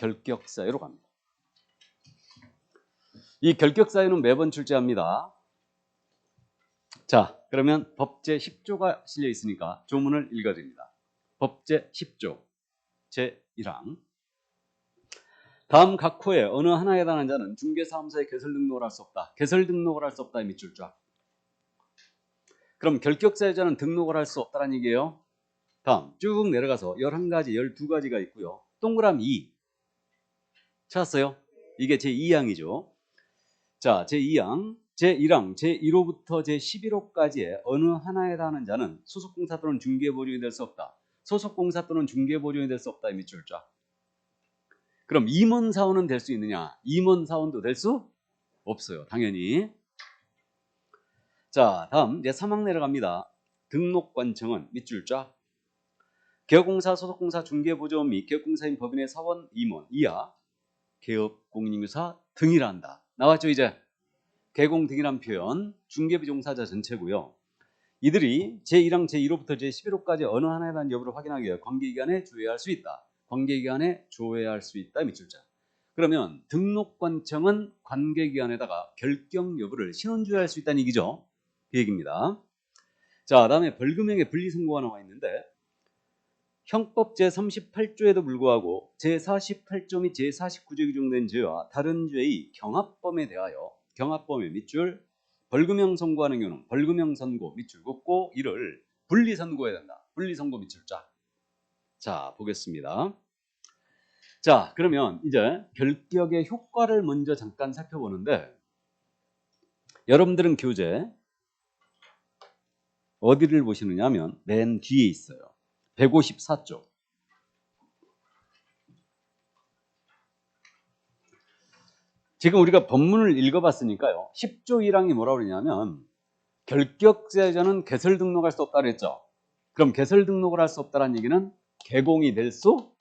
결격사유로 갑니다. 이 결격사유는 매번 출제합니다. 자, 그러면 법제 10조가 실려 있으니까 조문을 읽어드립니다. 법제 10조 제1항. 다음 각 호에 어느 하나에 해당하는 자는 중개사무소에 개설 등록을 할 수 없다. 개설 등록을 할 수 없다의 밑줄 쫙. 그럼 결격사유자는 등록을 할 수 없다는 얘기예요. 다음 쭉 내려가서 11가지, 12가지가 있고요. 동그라미 2. 찾았어요? 이게 제2항이죠. 자, 제2항, 제1항, 제1호부터 제11호까지의 어느 하나에 해당하는 자는 소속공사 또는 중개보증이 될 수 없다. 소속공사 또는 중개보증이 될 수 없다의 밑줄 쫙. 그럼 임원사원은 될 수 있느냐? 임원사원도 될 수 없어요. 당연히. 자, 다음 이제 3항 내려갑니다. 등록관청은 밑줄 쫙. 개업공사, 소속공사, 중개보조원 및 개업공사인 법인의 사원, 임원 이하 개업, 공인인규사 등이라 한다. 나왔죠 이제? 개공 등이란 표현 중개비 종사자 전체고요. 이들이 제1항 제1호부터 제11호까지 어느 하나에 대한 여부를 확인하기 위해 관계기관에 조회할 수 있다. 관계기관에 조회할 수 있다. 밑줄자. 그러면 등록관청은 관계기관에다가 결격 여부를 신원조회할 수 있다는 얘기죠. 그 얘기입니다. 자, 다음에 벌금형의 분리선고가 나와 있는데 형법 제38조에도 불구하고 제48조 및 제49조에 규정된 죄와 다른 죄의 경합범에 대하여 경합범의 밑줄 벌금형 선고하는 경우는 벌금형 선고 밑줄 긋고 이를 분리선고해야 된다. 분리선고 밑줄 쫙. 자, 보겠습니다. 자, 그러면 이제 결격의 효과를 먼저 잠깐 살펴보는데 여러분들은 교재 어디를 보시느냐 하면 맨 뒤에 있어요. 154조. 지금 우리가 법문을 읽어봤으니까요. 10조 1항이 뭐라고 그러냐면 결격사유자는 개설 등록할 수 없다 그랬죠. 그럼 개설 등록을 할 수 없다는 얘기는 개공이 될 수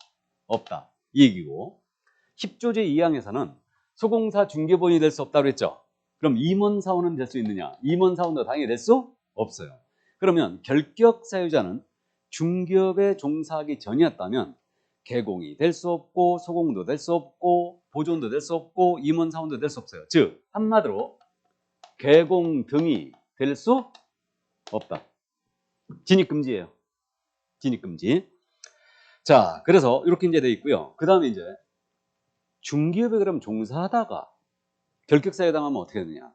없다. 이 얘기고 10조 제2항에서는 소공사 중개본이 될 수 없다 그랬죠. 그럼 임원사원은 될 수 있느냐? 임원사원도 당연히 될 수 없어요. 그러면 결격사유자는 중개업에 종사하기 전이었다면 개공이 될 수 없고 소공도 될 수 없고 보존도 될 수 없고 임원사원도 될 수 없어요. 즉 한마디로 개공 등이 될 수 없다. 진입금지예요. 진입금지. 자, 그래서 이렇게 이제 돼 있고요. 그 다음에 이제 중개업에 그럼 종사하다가 결격사유에 당하면 어떻게 되느냐?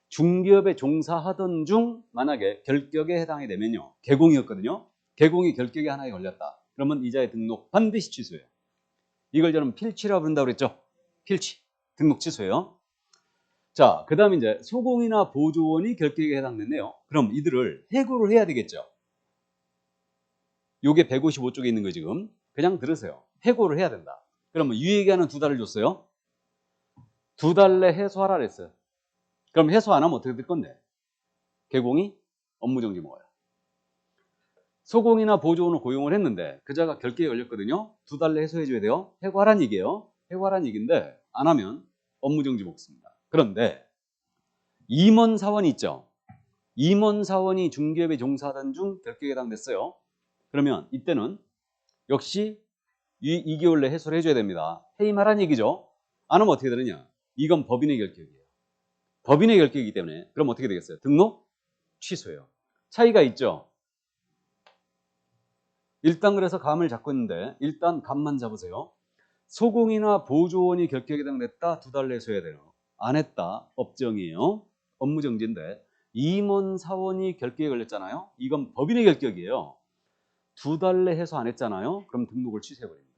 중개업에 종사하던 중 만약에 결격에 해당이 되면요. 개공이었거든요. 개공이 결격에 하나에 걸렸다. 그러면 이자의 등록 반드시 취소해요. 이걸 저는 필취라고 부른다고 그랬죠. 필취. 등록 취소해요. 자, 그 다음에 이제 소공이나 보조원이 결격에 해당됐네요. 그럼 이들을 해고를 해야 되겠죠. 요게 155쪽에 있는 거 지금. 그냥 들으세요. 해고를 해야 된다. 그러면 유예기한은 2달을 줬어요. 2달 내 해소하라 그랬어요. 그럼 해소 안 하면 어떻게 될 건데? 개공이 업무정지 먹어요. 소공이나 보조원을 고용을 했는데 그자가 결격에 걸렸거든요. 2달 내 해소해줘야 돼요. 해고하라는 얘기예요. 해고하라는 얘기인데 안 하면 업무정지 먹습니다. 그런데 임원사원이 있죠. 임원사원이 중개업에 종사하던 중 결격에 해당됐어요. 그러면 이때는 역시 2개월 내 해소를 해줘야 됩니다. 해임하라는 얘기죠. 안 하면 어떻게 되느냐? 이건 법인의 결격이에요. 법인의 결격이기 때문에 그럼 어떻게 되겠어요? 등록 취소해요. 차이가 있죠. 일단 그래서 감을 잡고 있는데 일단 감만 잡으세요. 소공이나 보조원이 결격에 해당됐다. 2달 내 해소해야 돼요. 안 했다. 업정이에요. 업무정지인데 임원사원이 결격에 걸렸잖아요. 이건 법인의 결격이에요. 2달 내 해소 안 했잖아요. 그럼 등록을 취소해버립니다.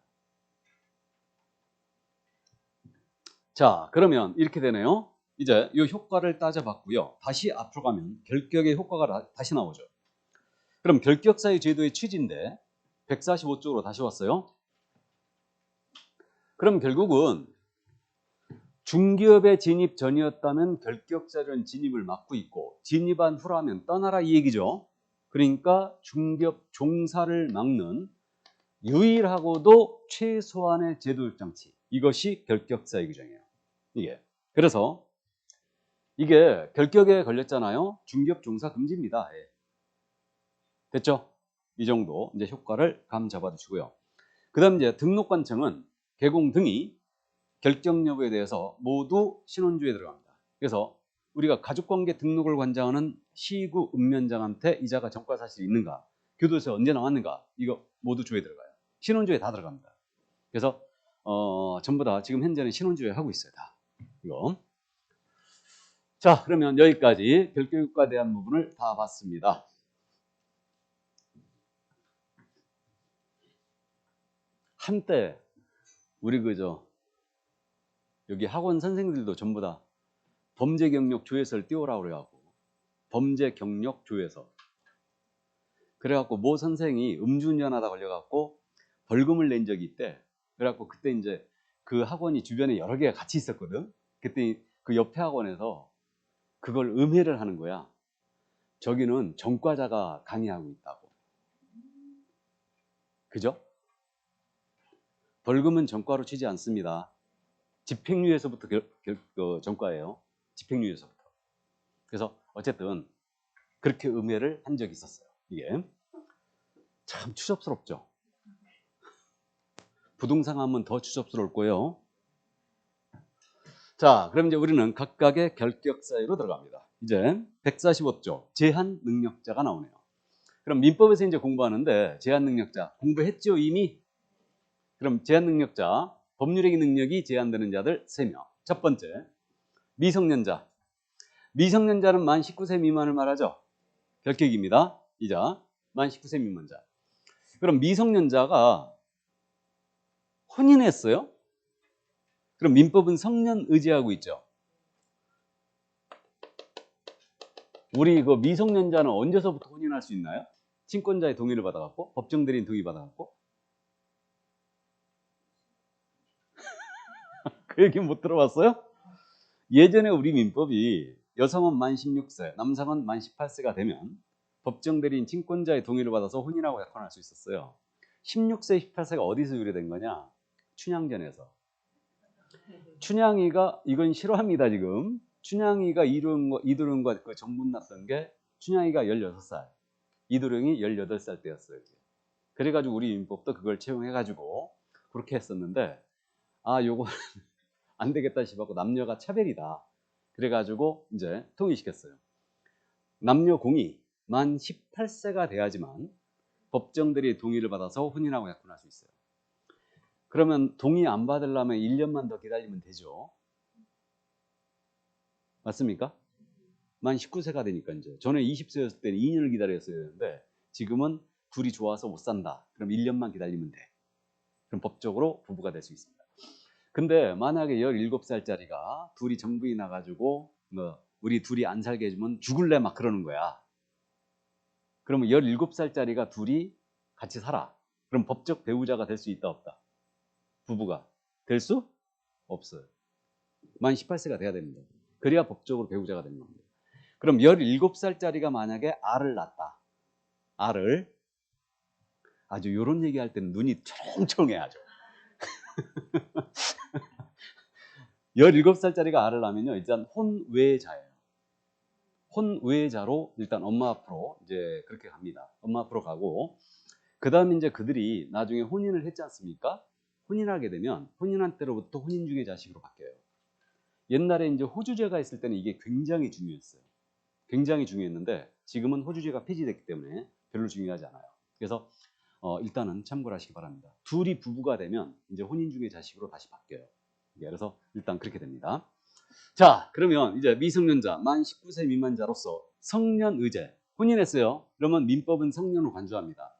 자, 그러면 이렇게 되네요. 이제 이 효과를 따져봤고요. 다시 앞으로 가면 결격의 효과가 다시 나오죠. 그럼 결격사유 제도의 취지인데 145쪽으로 다시 왔어요. 그럼 결국은 중기업에 진입 전이었다면 결격사유는 진입을 막고 있고 진입한 후라면 떠나라 이 얘기죠. 그러니까 중기업 종사를 막는 유일하고도 최소한의 제도적 장치. 이것이 결격사유 규정이에요. 이게. 그래서 이게 결격에 걸렸잖아요. 중기업 종사 금지입니다. 예. 됐죠? 이 정도 이제 효과를 감 잡아 두시고요. 그 다음 이제 등록관청은 개공 등이 결정 여부에 대해서 모두 신원주에 들어갑니다. 그래서 우리가 가족관계 등록을 관장하는 시구 읍면장한테 이자가 전과 사실이 있는가, 교도소에 언제 나왔는가, 이거 모두 주에 들어가요. 신원주에 다 들어갑니다. 그래서 전부 다 지금 현재는 신원주에 하고 있어요. 다 이거. 자, 그러면 여기까지 결격유가에 대한 부분을 다 봤습니다. 한때 우리 여기 학원 선생님들도 전부 다 범죄 경력 조회서를 띄우라고 그래갖고 범죄 경력 조회서 그래갖고 모 선생이 음주운전하다 걸려갖고 벌금을 낸 적이 있대. 그래갖고 그때 이제 그 학원이 주변에 여러 개가 같이 있었거든. 그때 그 옆에 학원에서 그걸 음해를 하는 거야. 저기는 전과자가 강의하고 있다고. 그죠? 벌금은 전과로 치지 않습니다. 집행유예서부터 전과예요. 집행유예서부터. 그래서 어쨌든 그렇게 음해를 한 적이 있었어요. 이게 참 추접스럽죠. 부동산 하면 더 추접스러울 거예요. 자, 그럼 이제 우리는 각각의 결격 사유로 들어갑니다. 이제 145조 제한 능력자가 나오네요. 그럼 민법에서 이제 공부하는데 제한 능력자 공부했죠 이미? 그럼 제한 능력자 법률행위 능력이 제한되는 자들 3명. 첫 번째 미성년자. 미성년자는 만 19세 미만을 말하죠. 결격입니다. 이자 만 19세 미만자. 그럼 미성년자가 혼인했어요? 그럼 민법은 성년 의제하고 있죠. 우리 그 미성년자는 언제서부터 혼인할 수 있나요? 친권자의 동의를 받아갖고 법정 대리인 동의 받아갖고 그 얘기 못 들어봤어요? 예전에 우리 민법이 여성은 만 16세, 남성은 만 18세가 되면 법정 대리인 친권자의 동의를 받아서 혼인하고 약혼할 수 있었어요. 16세, 18세가 어디서 유래된 거냐? 춘향전에서. 춘향이가 이건 싫어합니다 지금. 춘향이가 이도령과 그 정분 났던 게 춘향이가 16살, 이도령이 18살 때였어요. 그래가지고 우리 민법도 그걸 채용해가지고 그렇게 했었는데 요거 안 되겠다 싶어서 남녀가 차별이다. 그래가지고 이제 통일시켰어요. 남녀 공이 만 18세가 돼야지만 법정들이 동의를 받아서 혼인하고 약혼할 수 있어요. 그러면 동의 안 받으려면 1년만 더 기다리면 되죠. 맞습니까? 만 19세가 되니까 이제 전에 20세였을 때는 2년을 기다렸어야 되는데 지금은 둘이 좋아서 못 산다. 그럼 1년만 기다리면 돼. 그럼 법적으로 부부가 될 수 있습니다. 근데 만약에 17살짜리가 둘이 정부에 나가지고 우리 둘이 안 살게 해주면 죽을래 막 그러는 거야. 그러면 17살짜리가 둘이 같이 살아. 그럼 법적 배우자가 될 수 있다 없다? 부부가 될 수 없어요. 만 18세가 돼야 됩니다. 그래야 법적으로 배우자가 되는 겁니다. 그럼 17살짜리가 만약에 알을 낳았다. 알을 아주 이런 얘기할 때는 눈이 초롱초롱해야죠. 17살짜리가 알을 낳으면요, 일단 혼외자예요. 혼외자로 일단 엄마 앞으로 이제 그렇게 갑니다. 엄마 앞으로 가고, 그 다음에 이제 그들이 나중에 혼인을 했지 않습니까? 혼인하게 되면 혼인한 때로부터 혼인중개 자식으로 바뀌어요. 옛날에 이제 호주제가 있을 때는 이게 굉장히 중요했어요. 굉장히 중요했는데 지금은 호주제가 폐지됐기 때문에 별로 중요하지 않아요. 그래서 일단은 참고를 하시기 바랍니다. 둘이 부부가 되면 이제 혼인중개 자식으로 다시 바뀌어요. 그래서 일단 그렇게 됩니다. 자, 그러면 이제 미성년자, 만 19세 미만자로서 성년의제, 혼인했어요. 그러면 민법은 성년을 간주합니다.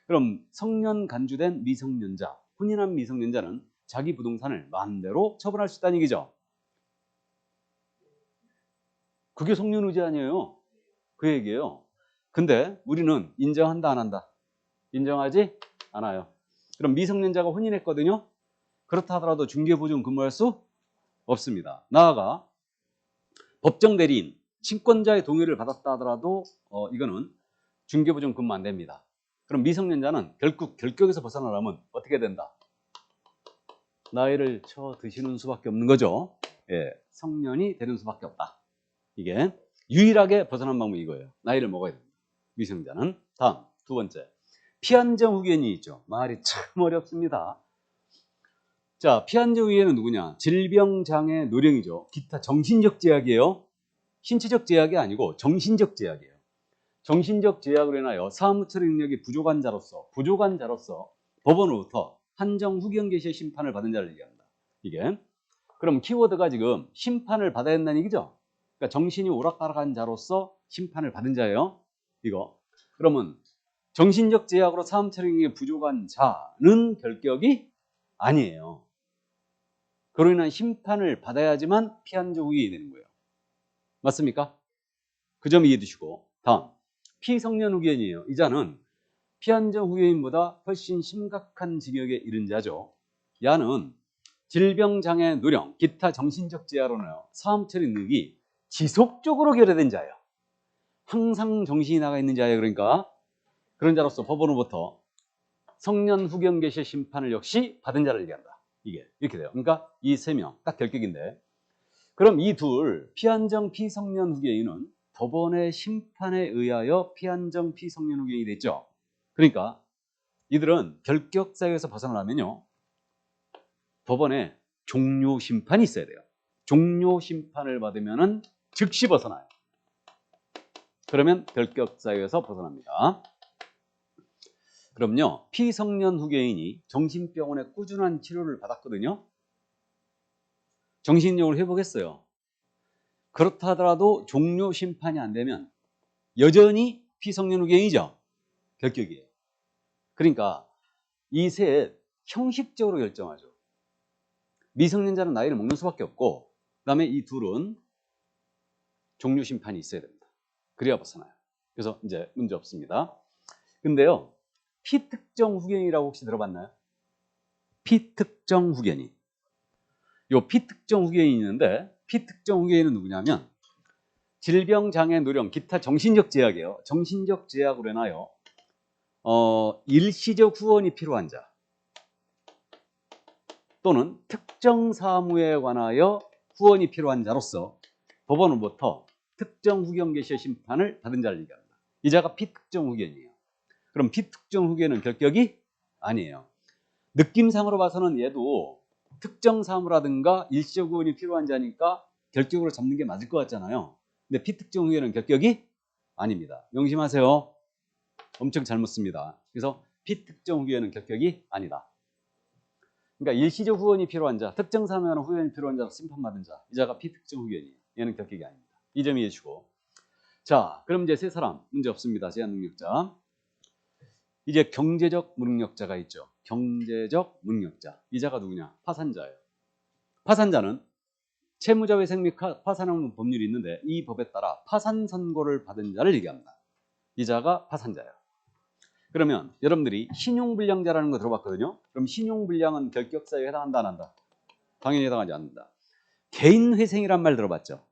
그럼 성년 간주된 미성년자, 혼인한 미성년자는 자기 부동산을 마음대로 처분할 수 있다는 얘기죠. 그게 성년의제 아니에요. 그 얘기예요. 근데 우리는 인정한다 안 한다? 인정하지 않아요. 그럼 미성년자가 혼인했거든요. 그렇다 하더라도 중개보증 근무할 수 없습니다. 나아가 법정 대리인, 친권자의 동의를 받았다 하더라도 이거는 중개보증 근무 안 됩니다. 그럼 미성년자는 결국 결격에서 벗어나려면 어떻게 된다? 나이를 쳐 드시는 수밖에 없는 거죠. 예, 성년이 되는 수밖에 없다. 이게 유일하게 벗어난 방법이 이거예요. 나이를 먹어야 됩니다. 미성년자는. 다음 두 번째, 피한정 후견이 있죠. 말이 참 어렵습니다. 자, 피한적 우위에는 누구냐? 질병, 장애, 노령이죠. 기타 정신적 제약이에요. 신체적 제약이 아니고 정신적 제약이에요. 정신적 제약으로 인하여 사무 처리 능력이 부족한 자로서 법원으로부터 한정 후견 개시의 심판을 받은 자를 얘기합니다. 이게. 그럼 키워드가 지금 심판을 받아야 한다는 얘기죠. 그러니까 정신이 오락가락한 자로서 심판을 받은 자예요. 이거. 그러면 정신적 제약으로 사무 처리 능력이 부족한 자는 결격이 아니에요. 그로 인한 심판을 받아야지만 피한적 우위에 되는 거예요. 맞습니까? 그 점 이해해 두시고. 다음. 피성년 후견이에요. 이 자는 피한적 후견인보다 훨씬 심각한 징역에 이른 자죠. 야는 질병, 장애, 노령, 기타 정신적 제약으로는요, 사무 처리 능력이 지속적으로 결여된 자예요. 항상 정신이 나가 있는 자예요. 그러니까 그런 자로서 법원으로부터 성년 후견 개시 심판을 역시 받은 자를 얘기한다. 이게 이렇게 돼요. 그러니까 이 세 명 딱 결격인데, 그럼 이 둘 피한정 피성년 후견인은 법원의 심판에 의하여 피한정 피성년 후견이 됐죠. 그러니까 이들은 결격 사유에서 벗어나려면요, 법원에 종료 심판이 있어야 돼요. 종료 심판을 받으면은 즉시 벗어나요. 그러면 결격 사유에서 벗어납니다. 그럼요, 피성년 후견인이 정신병원에 꾸준한 치료를 받았거든요. 정신력을 회복했어요. 그렇다 하더라도 종료 심판이 안 되면 여전히 피성년 후견이죠. 결격이에요. 그러니까 이 셋 형식적으로 결정하죠. 미성년자는 나이를 먹는 수밖에 없고, 그 다음에 이 둘은 종료 심판이 있어야 됩니다. 그래야 벗어나요. 그래서 이제 문제 없습니다. 근데요, 피특정 후견이라고 혹시 들어봤나요? 피특정 후견인. 요 피특정 후견인이 있는데, 피특정 후견인은 누구냐면 질병, 장애, 노령, 기타 정신적 제약이에요. 정신적 제약으로 인하여 일시적 후원이 필요한 자, 또는 특정 사무에 관하여 후원이 필요한 자로서 법원으로부터 특정 후견 개시의 심판을 받은 자를 얘기합니다. 이 자가 피특정 후견이에요. 그럼 피특정 후견은 결격이 아니에요. 느낌상으로 봐서는 얘도 특정 사무라든가 일시적 후원이 필요한 자니까 결격으로 잡는 게 맞을 것 같잖아요. 근데 피특정 후견은 결격이 아닙니다. 명심하세요. 엄청 잘못 씁니다. 그래서 피특정 후견은 결격이 아니다. 그러니까 일시적 후원이 필요한 자, 특정 사무에 관한 후원이 필요한 자로 심판받은 자, 이 자가 피특정 후견이에요. 얘는 결격이 아닙니다. 이 점 이해해 주고. 자, 그럼 이제 세 사람 문제 없습니다. 제한 능력자. 이제 경제적 무능력자가 있죠. 경제적 무능력자. 이 자가 누구냐? 파산자예요. 파산자는 채무자 회생 및 파산하는 법률이 있는데, 이 법에 따라 파산 선고를 받은 자를 얘기합니다. 이 자가 파산자예요. 그러면 여러분들이 신용불량자라는 거 들어봤거든요. 그럼 신용불량은 결격사유에 해당한다, 안 한다? 당연히 해당하지 않는다. 개인회생이란 말 들어봤죠?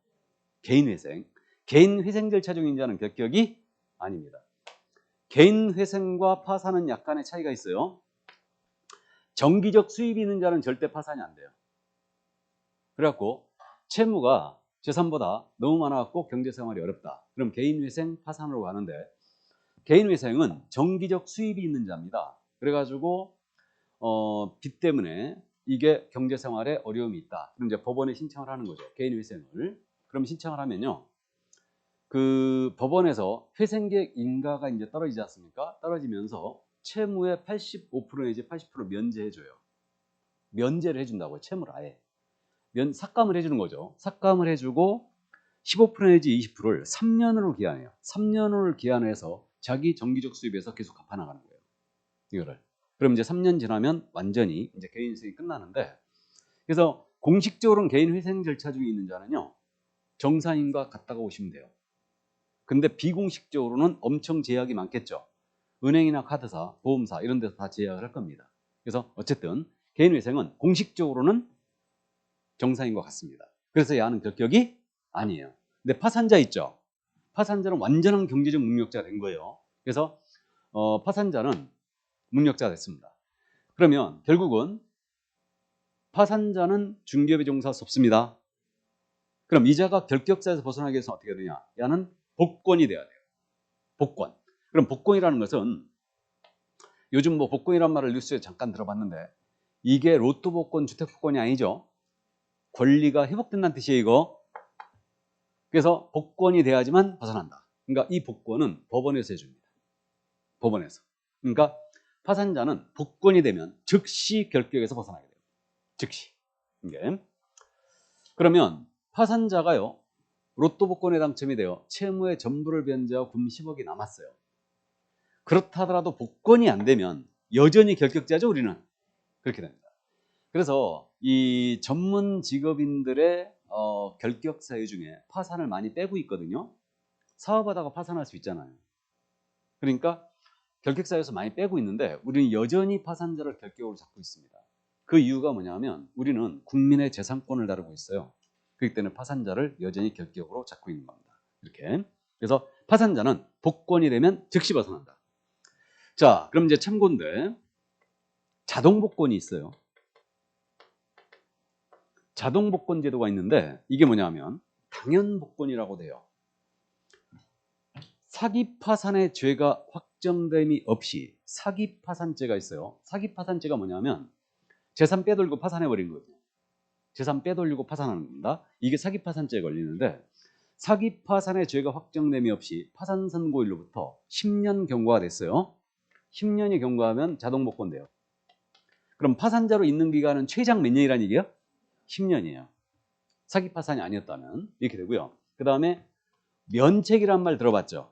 개인회생. 개인회생 절차 중인 자는 결격이 아닙니다. 개인회생과 파산은 약간의 차이가 있어요. 정기적 수입이 있는 자는 절대 파산이 안 돼요. 그래갖고 채무가 재산보다 너무 많아갖고 경제생활이 어렵다. 그럼 개인회생, 파산으로 가는데, 개인회생은 정기적 수입이 있는 자입니다. 그래가지고 빚 때문에 이게 경제생활에 어려움이 있다. 그럼 이제 법원에 신청을 하는 거죠. 개인회생을. 그럼 신청을 하면요, 그 법원에서 회생계획 인가가 이제 떨어지지 않습니까? 떨어지면서 채무의 85% 내지 80% 면제해줘요. 면제를 해준다고요. 채무를 아예. 삭감을 해주는 거죠. 삭감을 해주고 15% 내지 20%를 3년으로 기한해요. 3년을 기한해서 자기 정기적 수입에서 계속 갚아나가는 거예요. 이거를. 그럼 이제 3년 지나면 완전히 이제 개인회생이 끝나는데, 그래서 공식적으로는 개인회생 절차 중에 있는 자는요, 정상인과 같다고 보시면 돼요. 근데 비공식적으로는 엄청 제약이 많겠죠. 은행이나 카드사, 보험사 이런 데서 다 제약을 할 겁니다. 그래서 어쨌든 개인회생은 공식적으로는 정상인과 같습니다. 그래서 야는 결격이 아니에요. 근데 파산자 있죠. 파산자는 완전한 경제적 무능력자가 된 거예요. 그래서 파산자는 무능력자가 됐습니다. 그러면 결국은 파산자는 중개업에 종사할 수 없습니다. 그럼 이자가 결격사에서 벗어나기 위해서 어떻게 되냐? 야는 복권이 돼야 돼요. 복권. 그럼 복권이라는 것은, 요즘 뭐 복권이란 말을 뉴스에 잠깐 들어봤는데, 이게 로또 복권, 주택 복권이 아니죠. 권리가 회복된다는 뜻이에요, 이거. 그래서 복권이 돼야지만 벗어난다. 그러니까 이 복권은 법원에서 해줍니다. 법원에서. 그러니까 파산자는 복권이 되면 즉시 결격에서 벗어나게 돼요. 즉시. 이게. 그러면 파산자가요, 로또 복권에 당첨이 되어 채무의 전부를 변제하고 금 10억이 남았어요. 그렇다 하더라도 복권이 안 되면 여전히 결격자죠, 우리는. 그렇게 됩니다. 그래서 이 전문 직업인들의 결격 사유 중에 파산을 많이 빼고 있거든요. 사업하다가 파산할 수 있잖아요. 그러니까 결격 사유에서 많이 빼고 있는데 우리는 여전히 파산자를 결격으로 잡고 있습니다. 그 이유가 뭐냐면 우리는 국민의 재산권을 다루고 있어요. 그렇기 때문에 파산자를 여전히 결격으로 잡고 있는 겁니다. 이렇게. 그래서 파산자는 복권이 되면 즉시 벗어난다. 자, 그럼 이제 참고인데 자동 복권이 있어요. 자동 복권 제도가 있는데 이게 뭐냐면 당연 복권이라고 돼요. 사기 파산의 죄가 확정됨이 없이 사기 파산죄가 있어요. 사기 파산죄가 뭐냐면 재산 빼돌리고 파산해버린 거죠. 재산 빼돌리고 파산하는 겁니다. 이게 사기 파산죄에 걸리는데 사기 파산의 죄가 확정됨이 없이 파산 선고일로부터 10년 경과가 됐어요. 10년이 경과하면 자동 복권 돼요. 그럼 파산자로 있는 기간은 최장 몇 년이라는 얘기예요? 10년이에요. 사기 파산이 아니었다면 이렇게 되고요. 그 다음에 면책이란 말 들어봤죠?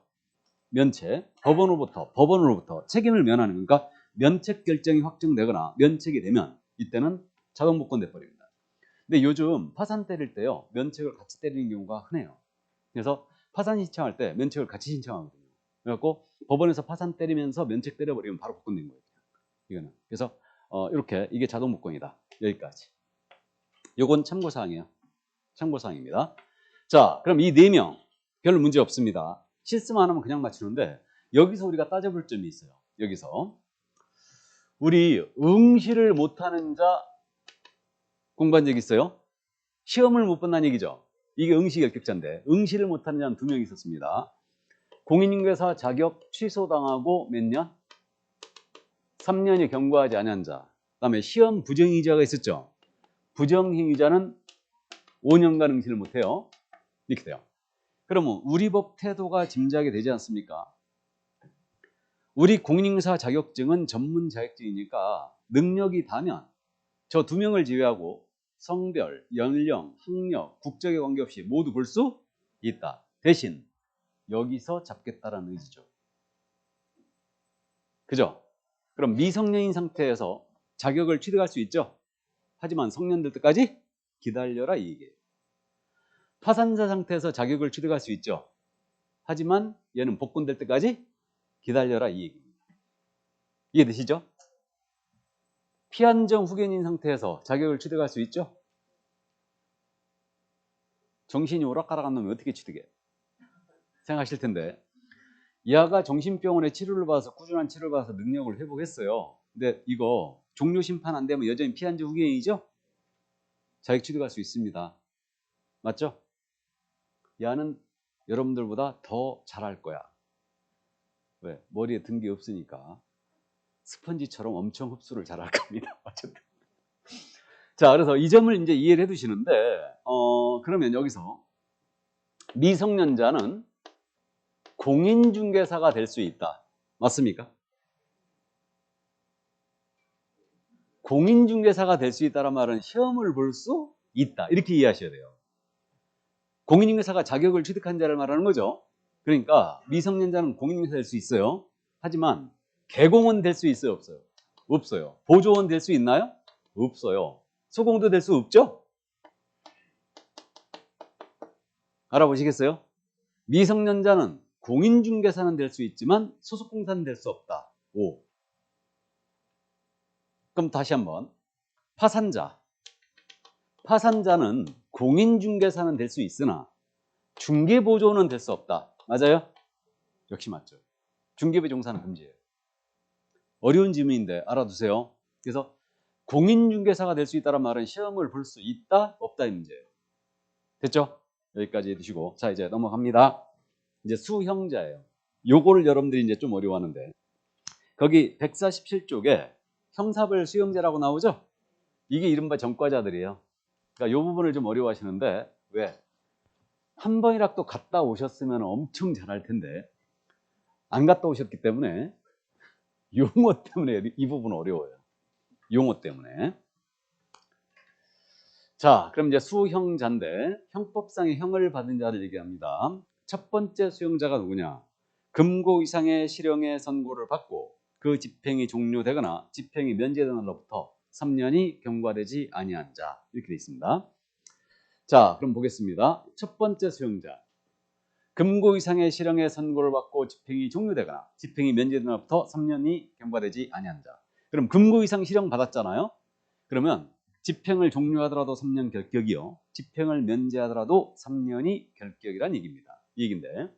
면책, 법원으로부터 책임을 면하는, 그러니까 면책 결정이 확정되거나 면책이 되면 이때는 자동 복권 돼버립니다. 근데 요즘 파산 때릴 때요, 면책을 같이 때리는 경우가 흔해요. 그래서 파산 신청할 때 면책을 같이 신청하거든요. 그래갖고 법원에서 파산 때리면서 면책 때려버리면 바로 복권된 거예요. 이거는. 그래서 이렇게 이게 자동 복권이다. 여기까지. 요건 참고사항이에요. 참고사항입니다. 자, 그럼 이 4명 별 문제 없습니다. 실수만 하면 그냥 맞추는데 여기서 우리가 따져볼 점이 있어요. 여기서 우리 응시를 못하는 자 공부한 적 있어요? 시험을 못 본다는 얘기죠. 이게 응시 결격자인데 응시를 못하는 자는 2명 있었습니다. 공인중개사 자격 취소당하고 몇 년? 3년이 경과하지 않은 자. 그 다음에 시험 부정행위자가 있었죠. 부정행위자는 5년간 응시를 못해요. 이렇게 돼요. 그러면 우리 법 태도가 짐작이 되지 않습니까? 우리 공인중개사 자격증은 전문 자격증이니까 능력이 다면 저 2명을 제외하고 성별, 연령, 학력, 국적에 관계없이 모두 볼 수 있다. 대신 여기서 잡겠다라는 의지죠. 그죠? 그럼 미성년인 상태에서 자격을 취득할 수 있죠. 하지만 성년 될 때까지 기다려라 이 얘기예요. 파산자 상태에서 자격을 취득할 수 있죠. 하지만 얘는 복권될 때까지 기다려라 이 얘기입니다. 이해되시죠? 피한정 후견인 상태에서 자격을 취득할 수 있죠. 정신이 오락가락한 놈이 어떻게 취득해? 생각하실 텐데 얘가 정신병원에 치료를 받아서 꾸준한 치료를 받아서 능력을 회복했어요. 근데 이거 종료 심판 안 되면 여전히 피한정 후견인이죠? 자격 취득할 수 있습니다. 맞죠? 얘는 여러분들보다 더 잘할 거야. 왜? 머리에 든 게 없으니까 스펀지처럼 엄청 흡수를 잘할 겁니다. 어쨌든. 자, 그래서 이 점을 이제 이해를 해두시는데, 그러면 여기서 미성년자는 공인중개사가 될 수 있다. 맞습니까? 공인중개사가 될 수 있다는 말은 시험을 볼 수 있다. 이렇게 이해하셔야 돼요. 공인중개사가 자격을 취득한 자를 말하는 거죠. 그러니까 미성년자는 공인중개사 될 수 있어요. 하지만 개공은 될 수 있어요, 없어요? 없어요. 보조원 될 수 있나요? 없어요. 소공도 될 수 없죠? 알아보시겠어요? 미성년자는 공인중개사는 될 수 있지만 소속공사는 될 수 없다. 5. 그럼 다시 한번. 파산자는 공인중개사는 될 수 있으나 중개보조는 될 수 없다. 맞아요? 역시 맞죠. 중개비 종사는 금지예요. 어려운 질문인데 알아두세요. 그래서 공인중개사가 될 수 있다는 말은 시험을 볼 수 있다, 없다 이 문제예요. 됐죠? 여기까지 해두시고 자 이제 넘어갑니다. 이제 수형자예요. 요거를 여러분들이 이제 좀 어려워하는데 거기 147쪽에 형사벌 수형자라고 나오죠? 이게 이른바 전과자들이에요. 그러니까 이 부분을 좀 어려워하시는데 왜? 한 번이라도 갔다 오셨으면 엄청 잘할 텐데 안 갔다 오셨기 때문에 용어 때문에 이 부분 어려워요. 용어 때문에. 자, 그럼 이제 수형자인데 형법상의 형을 받은 자를 얘기합니다. 첫 번째 수형자가 누구냐? 금고 이상의 실형의 선고를 받고 그 집행이 종료되거나 집행이 면제된 날로부터 3년이 경과되지 아니한 자, 이렇게 되어 있습니다. 자, 그럼 보겠습니다. 첫 번째 수형자. 금고 이상의 실형의 선고를 받고 집행이 종료되거나 집행이 면제된 날부터 3년이 경과되지 아니한 자. 그럼 금고 이상 실형 받았잖아요. 그러면 집행을 종료하더라도 3년 결격이요. 집행을 면제하더라도 3년이 결격이란 얘기입니다. 이 얘기인데.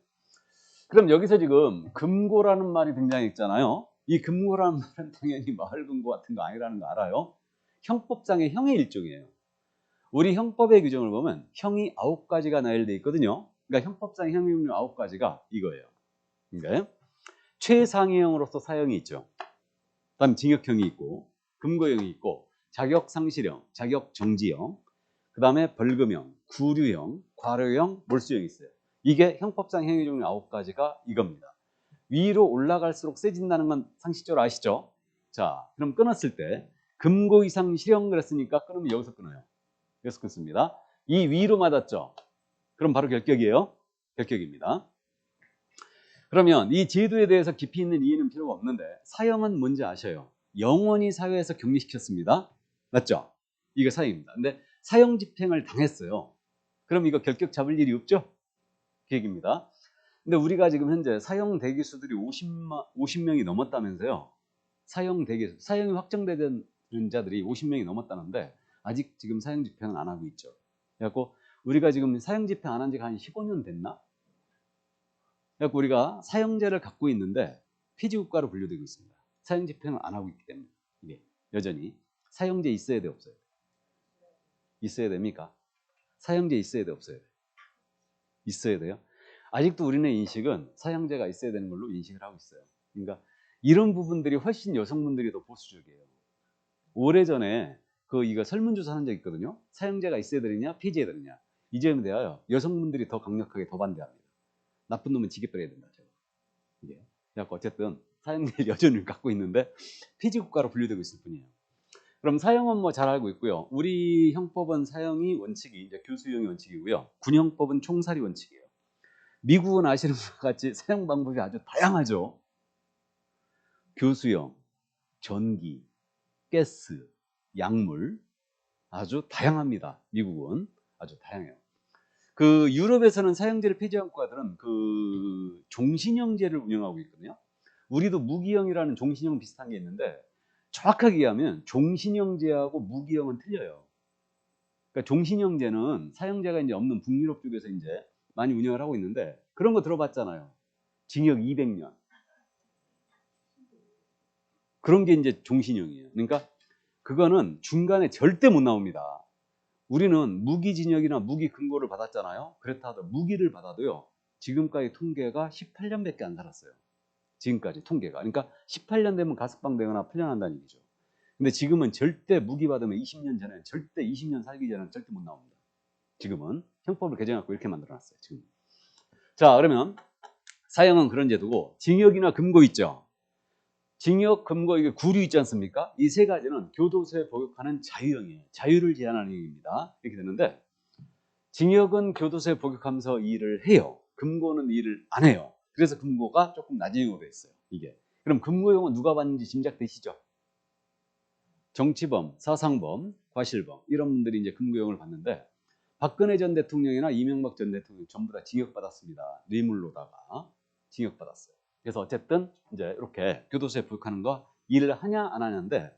그럼 여기서 지금 금고라는 말이 등장했잖아요. 이 금고라는 말은 당연히 마을 금고 같은 거 아니라는 거 알아요. 형법상의 형의 일종이에요. 우리 형법의 규정을 보면 형이 9가지가 나열되어 있거든요. 그러니까 형법상 형의 종류 9가지가 이거예요. 그러니까 최상위형으로서 사형이 있죠. 그다음 징역형이 있고 금고형이 있고 자격상실형, 자격정지형, 그 다음에 벌금형, 구류형, 과료형, 몰수형이 있어요. 이게 형법상 형의 종류 9가지가 이겁니다. 위로 올라갈수록 세진다는 건 상식적으로 아시죠? 자, 그럼 끊었을 때 금고 이상 실형 그랬으니까 끊으면 여기서 끊어요. 여기서 끊습니다. 이 위로 맞았죠? 그럼 바로 결격이에요. 결격입니다. 그러면 이 제도에 대해서 깊이 있는 이해는 필요가 없는데 사형은 뭔지 아셔요? 영원히 사회에서 격리시켰습니다. 맞죠? 이거 사형입니다. 근데 사형 집행을 당했어요. 그럼 이거 결격 잡을 일이 없죠? 그 얘기입니다. 근데 우리가 지금 현재 사형 대기수들이 50명이 넘었다면서요. 사형 대기수, 사형이 확정된 자들이 50명이 넘었다는데 아직 지금 사형 집행은 안 하고 있죠. 그래갖고 우리가 지금 사형 집행 안 한 지가 한 15년 됐나? 그래갖고 우리가 사형제를 갖고 있는데 폐지국가로 분류되고 있습니다. 사형 집행을 안 하고 있기 때문에 이게 여전히 사형제 있어야 돼 없어야 돼? 있어야 됩니까? 사형제 있어야 돼 없어야 돼? 있어야 돼요. 아직도 우리네 인식은 사형제가 있어야 되는 걸로 인식을 하고 있어요. 그러니까 이런 부분들이 훨씬 여성분들이 더 보수적이에요. 오래전에 이거 설문조사 한 적 있거든요. 사형제가 있어야 되느냐 폐지해야 되느냐. 이 점에 대하여 여성분들이 더 강력하게 더 반대합니다. 나쁜 놈은 지게 버려야 된다. 이게. 그래서 어쨌든 사형제를 여전히 갖고 있는데 폐지국가로 분류되고 있을 뿐이에요. 그럼 사형은 뭐 잘 알고 있고요. 우리 형법은 사형이 원칙이 이제 교수형이 원칙이고요. 군형법은 총살이 원칙이에요. 미국은 아시는 것 같이 사형 방법이 아주 다양하죠. 교수형, 전기, 가스, 약물 아주 다양합니다. 미국은 아주 다양해요. 유럽에서는 사형제를 폐지한 국가들은 종신형제를 운영하고 있거든요. 우리도 무기형이라는 종신형 비슷한 게 있는데 정확하게 얘기하면 종신형제하고 무기형은 틀려요. 그러니까 종신형제는 사형제가 이제 없는 북유럽 쪽에서 이제 많이 운영을 하고 있는데 그런 거 들어봤잖아요. 징역 200년. 그런 게 이제 종신형이에요. 그러니까 그거는 중간에 절대 못 나옵니다. 우리는 무기징역이나 무기 금고를 받았잖아요. 그렇다 하더라도 무기를 받아도요. 지금까지 통계가 18년밖에 안 살았어요. 지금까지 통계가. 그러니까 18년 되면 가석방 되거나 풀려난다는 얘기죠. 근데 지금은 절대 무기 받으면 20년 전에 절대 20년 살기 전에는 절대 못 나옵니다. 지금은 형법을 개정하고 이렇게 만들어놨어요. 지금. 자, 그러면 사형은 그런 제도고 징역이나 금고 있죠. 징역, 금고, 이게 구류 있지 않습니까? 이 세 가지는 교도소에 복역하는 자유형이에요. 자유를 제한하는 얘기입니다. 이렇게 되는데 징역은 교도소에 복역하면서 일을 해요. 금고는 일을 안 해요. 그래서 금고가 조금 낮은 형으로 돼 있어요. 이게. 그럼 금고형은 누가 받는지 짐작되시죠? 정치범, 사상범, 과실범 이런 분들이 이제 금고형을 받는데 박근혜 전 대통령이나 이명박 전 대통령 전부 다 징역받았습니다. 뇌물로다가 징역받았어요. 그래서 어쨌든 이제 이렇게 교도소에 복역하는 거 일을 하냐 안 하냐인데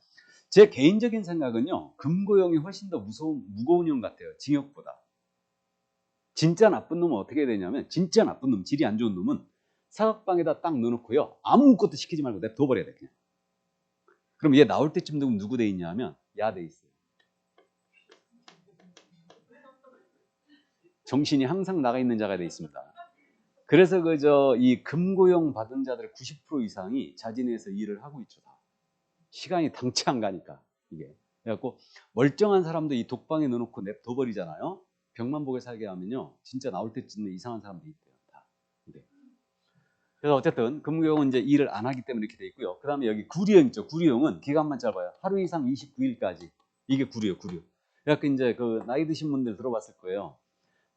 제 개인적인 생각은요. 금고형이 훨씬 더 무거운 형 같아요. 징역보다. 진짜 나쁜 놈은 어떻게 해야 되냐면 진짜 나쁜 놈, 질이 안 좋은 놈은 사각방에다 딱 넣어놓고요. 아무것도 시키지 말고 냅둬버려야 돼. 그냥. 그럼 얘 나올 때쯤 되면 누구 돼 있냐 하면 야돼 있어요. 정신이 항상 나가 있는 자가 돼 있습니다. 그래서 이 금고형 받은 자들의 90% 이상이 자진해서 일을 하고 있죠. 다. 시간이 당치 안 가니까 이게. 그래갖고 멀쩡한 사람도 이 독방에 넣어놓고 냅둬버리잖아요. 벽만 보게 살게 하면요, 진짜 나올 때쯤에 이상한 사람도 있대요. 다. 네. 그래서 어쨌든 금고형은 이제 일을 안 하기 때문에 이렇게 돼 있고요. 그 다음에 여기 구류형 있죠. 구류형은 기간만 짧아요. 하루 이상 29일까지. 이게 구류예요, 구류. 그래갖고 이제 그 나이 드신 분들 들어봤을 거예요.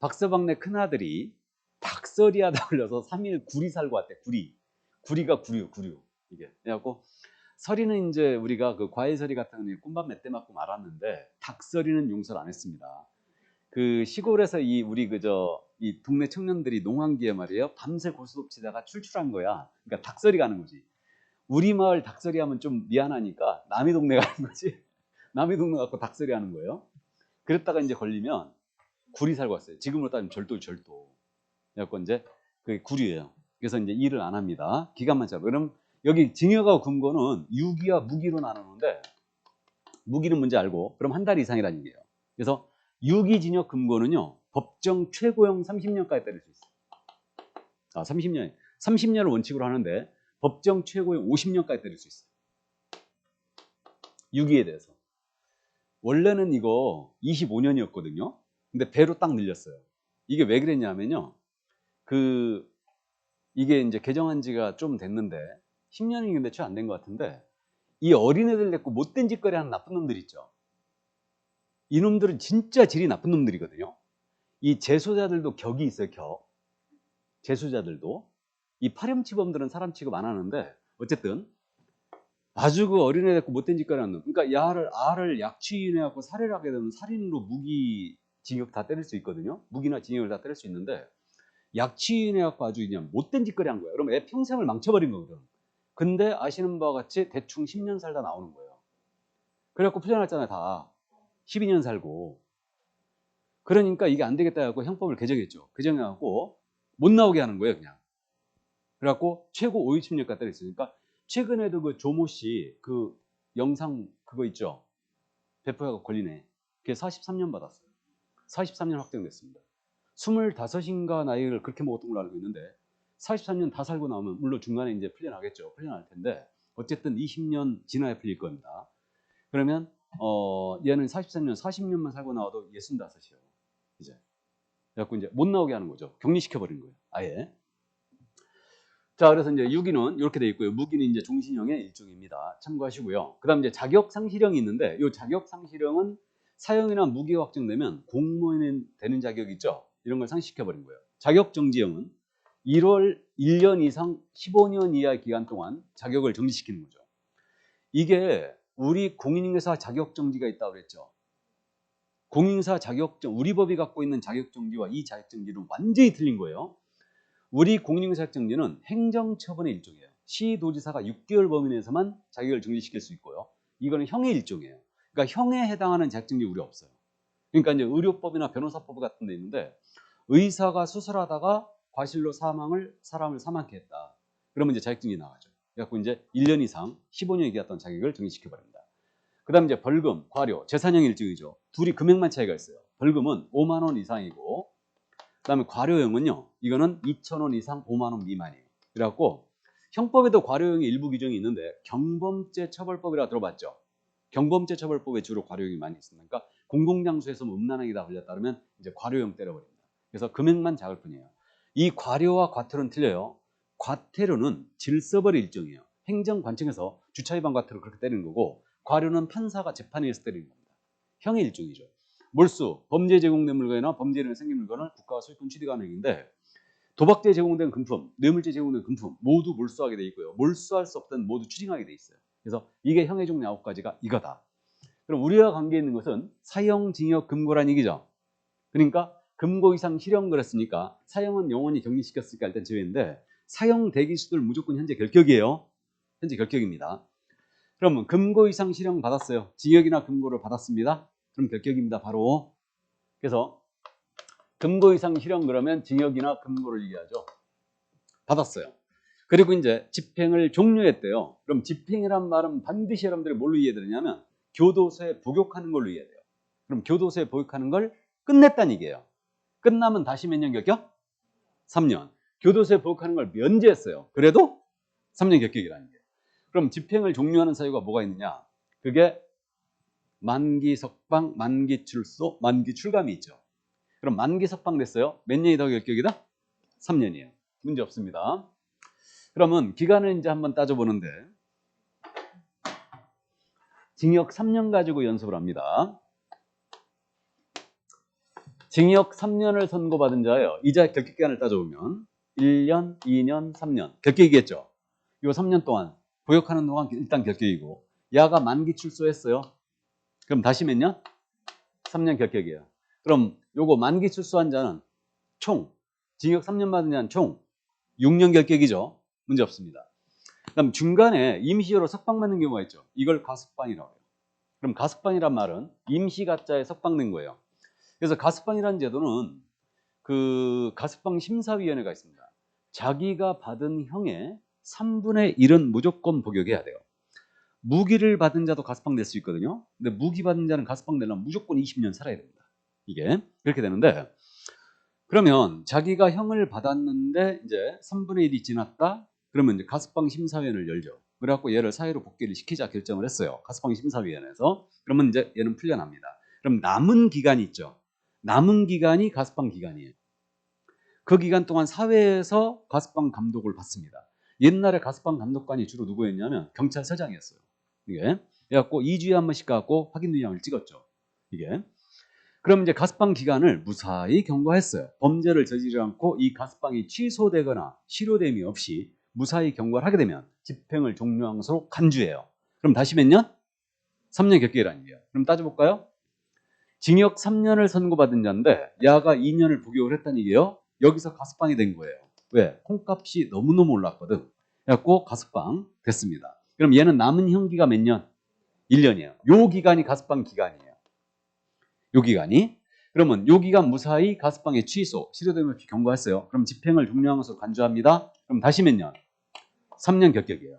박서방네 큰아들이 닭설이하다 걸려서 3일 구리 살고 왔대. 구리. 구리가 구류. 이게. 그래갖고 서리는 이제 우리가 그 과일서리 같은 경우는 꿈밥 몇 대 맞고 말았는데, 닭서리는 용서를 안 했습니다. 그 시골에서 우리 이 동네 청년들이 농한기에 말이에요, 밤새 고스톱치다가 출출한 거야. 그러니까 닭서리 가는 거지. 우리 마을 닭서리 하면 좀 미안하니까 남의 동네 가는 거지. 남의 동네 갖고 닭서리 하는 거예요. 그랬다가 이제 걸리면 구리 살고 왔어요. 지금으로 따지면 절도. 그래갖고 이제 그게 구리예요. 그래서 이제 일을 안 합니다. 기간만 짧아. 그럼 여기 징역하고 금고는 유기와 무기로 나누는데, 무기는 뭔지 알고, 그럼 한 달 이상이라는 얘기예요. 그래서 유기징역 금고는요, 법정 최고형 30년까지 때릴 수 있어요. 30년을 원칙으로 하는데 법정 최고형 50년까지 때릴 수 있어요. 유기에 대해서. 원래는 이거 25년이었거든요. 근데 배로 딱 늘렸어요. 이게 왜 그랬냐면요, 이게 이제 개정한 지가 좀 됐는데 10년이 근데 채 안 된 것 같은데, 이 어린애들 데리고 못된 짓거리 하는 나쁜 놈들 있죠. 이놈들은 진짜 질이 나쁜 놈들이거든요. 이 재소자들도 격이 있어요. 격. 재소자들도. 이 파렴치범들은 사람 취급 안 하는데, 어쨌든 아주 그 어린애 데리고 못된 짓거리 하는 놈. 그러니까 알을 약취인해갖고 살해를 하게 되면 살인으로 무기, 징역 다 때릴 수 있거든요. 무기나 징역을 다 때릴 수 있는데, 약취인해갖고 아주 그냥 못된 짓거리 한 거예요. 그럼 애 평생을 망쳐버린 거거든. 근데 아시는 바와 같이 대충 10년 살다 나오는 거예요. 그래갖고 풀려났잖아요. 다 12년 살고. 그러니까 이게 안 되겠다 해갖고 형법을 개정했죠. 개정해갖고 못 나오게 하는 거예요, 그냥. 그래갖고 최고 5.20년까지 때렸으니까, 최근에도 그 조모 씨 그 영상 그거 있죠. 배포해갖고 걸리네. 그게 43년 받았어요. 43년 확정됐습니다. 25인가 나이를 그렇게 먹었던 걸로 알고 있는데, 43년 다 살고 나오면 물론 중간에 이제 풀려나겠죠. 풀려날 텐데 어쨌든 20년 지나야 풀릴 겁니다. 그러면 얘는 43년, 40년만 살고 나와도 65이에요. 이제. 그래갖고 이제 못 나오게 하는 거죠. 격리시켜버린 거예요. 아예. 자, 그래서 이제 유기는 이렇게 돼 있고요. 무기는 이제 종신형의 일종입니다. 참고하시고요. 그 다음 이제 자격상실형이 있는데, 이 자격상실형은 사형이나 무기가 확정되면 공무원이 되는 자격이 있죠. 이런 걸 상실시켜버린 거예요. 자격정지형은 1년 이상 15년 이하의 기간 동안 자격을 정지시키는 거죠. 이게 우리 공인인사 자격정지가 있다고 그랬죠. 공인인사 자격정, 우리 법이 갖고 있는 자격정지와 이 자격정지는 완전히 틀린 거예요. 우리 공인인사 자격정지는 행정처분의 일종이에요. 시도지사가 6개월 범위 내에서만 자격을 정지시킬 수 있고요. 이거는 형의 일종이에요. 그러니까 형에 해당하는 자격정지 우리 없어요. 그러니까 이제 의료법이나 변호사법 같은 데 있는데, 의사가 수술하다가 과실로 사람을 사망케 했다. 그러면 이제 자격정지 나가죠. 그래갖고 이제 1년 이상 15년이 기했던 자격을 정지시켜버립니다. 그 다음에 이제 벌금, 과료, 재산형 일종이죠. 둘이 금액만 차이가 있어요. 벌금은 5만 원 이상이고, 그 다음에 과료형은요, 이거는 2,000원 이상 5만 원 미만이에요. 그래갖고 형법에도 과료형의 일부 규정이 있는데, 경범죄 처벌법이라 들어봤죠? 경범죄 처벌법에 주로 과료형이 많이 있습니다. 그러니까 공공장소에서 음란하게 걸렸다 그러면 이제 과료형 때려버립니다. 그래서 금액만 작을 뿐이에요. 이 과료와 과태료는 틀려요. 과태료는 질서벌의 일종이에요. 행정관청에서 주차위반 과태료 그렇게 때리는 거고, 과료는 판사가 재판에서 때리는 겁니다. 형의 일종이죠. 몰수, 범죄 제공된 물건이나 범죄로 생긴 물건을 국가가 소유권 취득하는 행위인데, 도박죄 제공된 금품, 뇌물죄 제공된 금품 모두 몰수하게 돼 있고요. 몰수할 수 없던 모두 추징하게 돼 있어요. 그래서 이게 형의 종류 9가지가 이거다. 그럼 우리와 관계 있는 것은 사형, 징역, 금고란 얘기죠. 그러니까 금고 이상 실형 그랬으니까 사형은 영원히 격리시켰으니까 일단 제외인데, 사형 대기수들 무조건 현재 결격이에요. 현재 결격입니다. 그러면 금고 이상 실형 받았어요. 징역이나 금고를 받았습니다. 그럼 결격입니다. 바로. 그래서 금고 이상 실형 그러면 징역이나 금고를 얘기하죠. 받았어요. 그리고 이제 집행을 종료했대요. 그럼 집행이란 말은 반드시 여러분들이 뭘로 이해되냐면 교도소에 복역하는 걸로 이해돼요. 그럼 교도소에 복역하는 걸 끝냈다는 얘기예요. 끝나면 다시 몇 년 결격? 3년. 교도소에 복역하는 걸 면제했어요. 그래도 3년 결격이라는 거예요. 그럼 집행을 종료하는 사유가 뭐가 있느냐? 그게 만기 석방, 만기 출소, 만기 출감이 있죠. 그럼 만기 석방 됐어요. 몇 년이 더 결격이다? 3년이에요. 문제 없습니다. 그러면 기간을 이제 한번 따져보는데 징역 3년 가지고 연습을 합니다. 징역 3년을 선고받은 자예요. 이자 결격 기간을 따져보면 1년, 2년, 3년 결격이겠죠. 이 3년 동안 구역하는 동안 일단 결격이고 야가 만기 출소했어요. 그럼 다시 몇 년? 3년 결격이에요. 그럼 요거 만기 출소한 자는 총 징역 3년 받은 자는 총 6년 결격이죠. 문제 없습니다. 그럼 중간에 임시로 석방받는 경우가 있죠. 이걸 가석방이라고 해요. 그럼 가석방이란 말은 임시 가짜에 석방된 거예요. 그래서 가석방이라는 제도는 그 가석방 심사위원회가 있습니다. 자기가 받은 형의 3분의 1은 무조건 복역해야 돼요. 무기를 받은 자도 가석방 될 수 있거든요. 근데 무기 받은 자는 가석방 되려면 무조건 20년 살아야 됩니다. 이게 그렇게 되는데 그러면 자기가 형을 받았는데 이제 3분의 1이 지났다. 그러면 이제 가석방 심사위원회를 열죠. 그래갖고 얘를 사회로 복귀를 시키자 결정을 했어요. 가석방 심사위원회에서. 그러면 이제 얘는 풀려납니다. 그럼 남은 기간이 있죠. 남은 기간이 가석방 기간이에요. 그 기간 동안 사회에서 가석방 감독을 받습니다. 옛날에 가석방 감독관이 주로 누구였냐면 경찰서장이었어요. 이게 그래갖고 2주에 한 번씩 가고 확인 누이함을 찍었죠. 이게 그럼 이제 가석방 기간을 무사히 경과했어요. 범죄를 저지르지 않고 이 가석방이 취소되거나 실효됨이 없이 무사히 경과를 하게 되면 집행을 종료한 것으로 간주해요. 그럼 다시 몇 년? 3년 격기라는 얘기예요. 그럼 따져볼까요? 징역 3년을 선고받은 자인데 야가 2년을 복역을 했다는 얘기예요. 여기서 가석방이 된 거예요. 왜? 콩값이 너무너무 올랐거든. 그래갖고 가석방 됐습니다. 그럼 얘는 남은 형기가 몇 년? 1년이에요. 요 기간이 가석방 기간이에요. 요 기간이. 그러면 요 기간 무사히 가석방의 취소, 실효됨이 없이 경고했어요. 그럼 집행을 종료한 것으로 간주합니다. 그럼 다시 몇 년? 3년 격격이에요.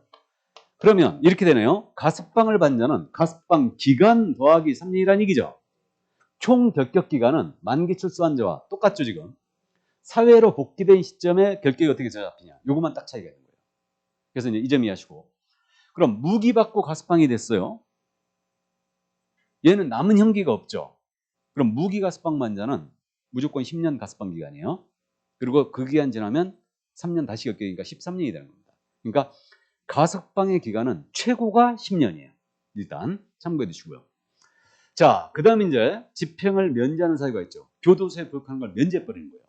그러면 이렇게 되네요. 가석방을 받는 자는 가석방 기간 더하기 3년이라는 얘기죠. 총 결격 기간은 만기 출소한 자와 똑같죠, 지금. 사회로 복귀된 시점에 결격이 어떻게 잡히냐. 요것만 딱 차이가 있는 거예요. 그래서 이제 이 점 이해하시고. 그럼 무기 받고 가석방이 됐어요. 얘는 남은 형기가 없죠. 그럼 무기 가석방만 자는 무조건 10년 가석방 기간이에요. 그리고 그 기간 지나면 3년 다시 결격이니까 13년이 되는 겁니다. 그러니까 가석방의 기간은 최고가 10년이에요. 일단 참고해 두시고요. 자, 그 다음 이제 집행을 면제하는 사유가 있죠. 교도소에 부역하는 걸 면제해버리는 거예요.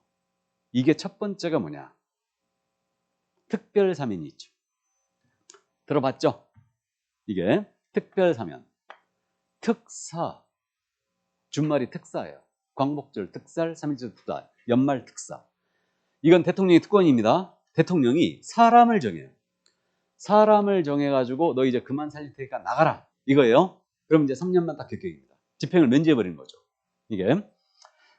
이게 첫 번째가 뭐냐? 특별사면이 있죠. 들어봤죠? 이게 특별사면. 특사. 준말이 특사예요. 광복절 특살, 3.1절 특사, 연말 특사. 이건 대통령의 특권입니다. 대통령이 사람을 정해요. 사람을 정해가지고 너 이제 그만 살릴 테니까 나가라. 이거예요. 그럼 이제 3년만 딱 결격입니다. 집행을 면제해버리는 거죠. 이게.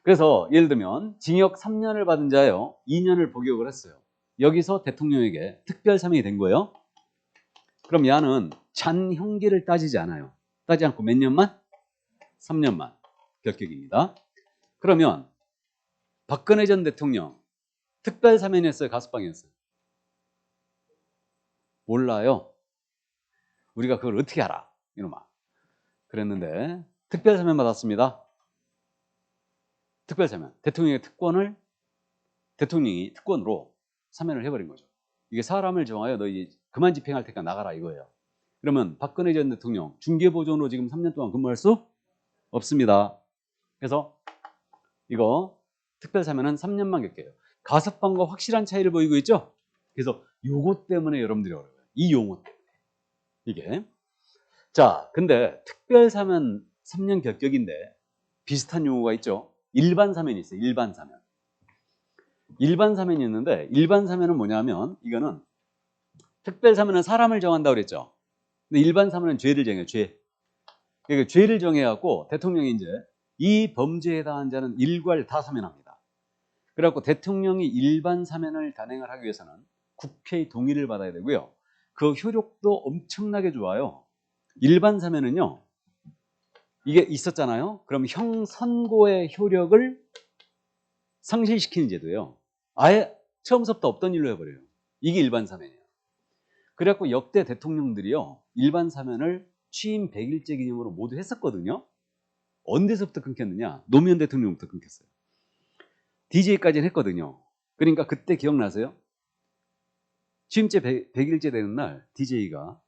그래서 예를 들면 징역 3년을 받은 자예요. 2년을 복역을 했어요. 여기서 대통령에게 특별사면이 된 거예요. 그럼 야는 잔형기를 따지지 않아요. 따지지 않고 몇 년만? 3년만 결격입니다. 그러면 박근혜 전 대통령 특별사면이었어요? 가석방이었어요? 몰라요. 우리가 그걸 어떻게 알아? 이놈아. 그랬는데 특별사면 받았습니다. 특별사면. 대통령의 특권을 대통령이 특권으로 사면을 해버린 거죠. 이게 사람을 정하여 너 이제 그만 집행할 테니까 나가라 이거예요. 그러면 박근혜 전 대통령 중개보존으로 지금 3년 동안 근무할 수 없습니다. 그래서 이거 특별사면은 3년만 겪게요. 가석방과 확실한 차이를 보이고 있죠? 그래서 요거 때문에 여러분들이 어려워요. 이 용어 때문에. 이게. 자, 근데 특별사면 3년 결격인데 비슷한 용어가 있죠. 일반 사면이 있어요. 일반 사면. 일반 사면이 있는데 일반 사면은 뭐냐면 이거는 특별 사면은 사람을 정한다고 그랬죠. 근데 일반 사면은 죄를 정해요. 죄. 그러니까 죄를 정해갖고 대통령이 이제 이 범죄에 해당한 자는 일괄 다 사면합니다. 그래갖고 대통령이 일반 사면을 단행을 하기 위해서는 국회의 동의를 받아야 되고요. 그 효력도 엄청나게 좋아요. 일반 사면은요. 이게 있었잖아요. 그럼 형 선고의 효력을 상실시키는 제도예요. 아예 처음부터 없던 일로 해버려요. 이게 일반 사면이에요. 그래갖고 역대 대통령들이요. 일반 사면을 취임 100일째 기념으로 모두 했었거든요. 언제서부터 끊겼느냐? 노무현 대통령부터 끊겼어요. DJ까지는 했거든요. 그러니까 그때 기억나세요? 취임제 100일째 되는 날 DJ가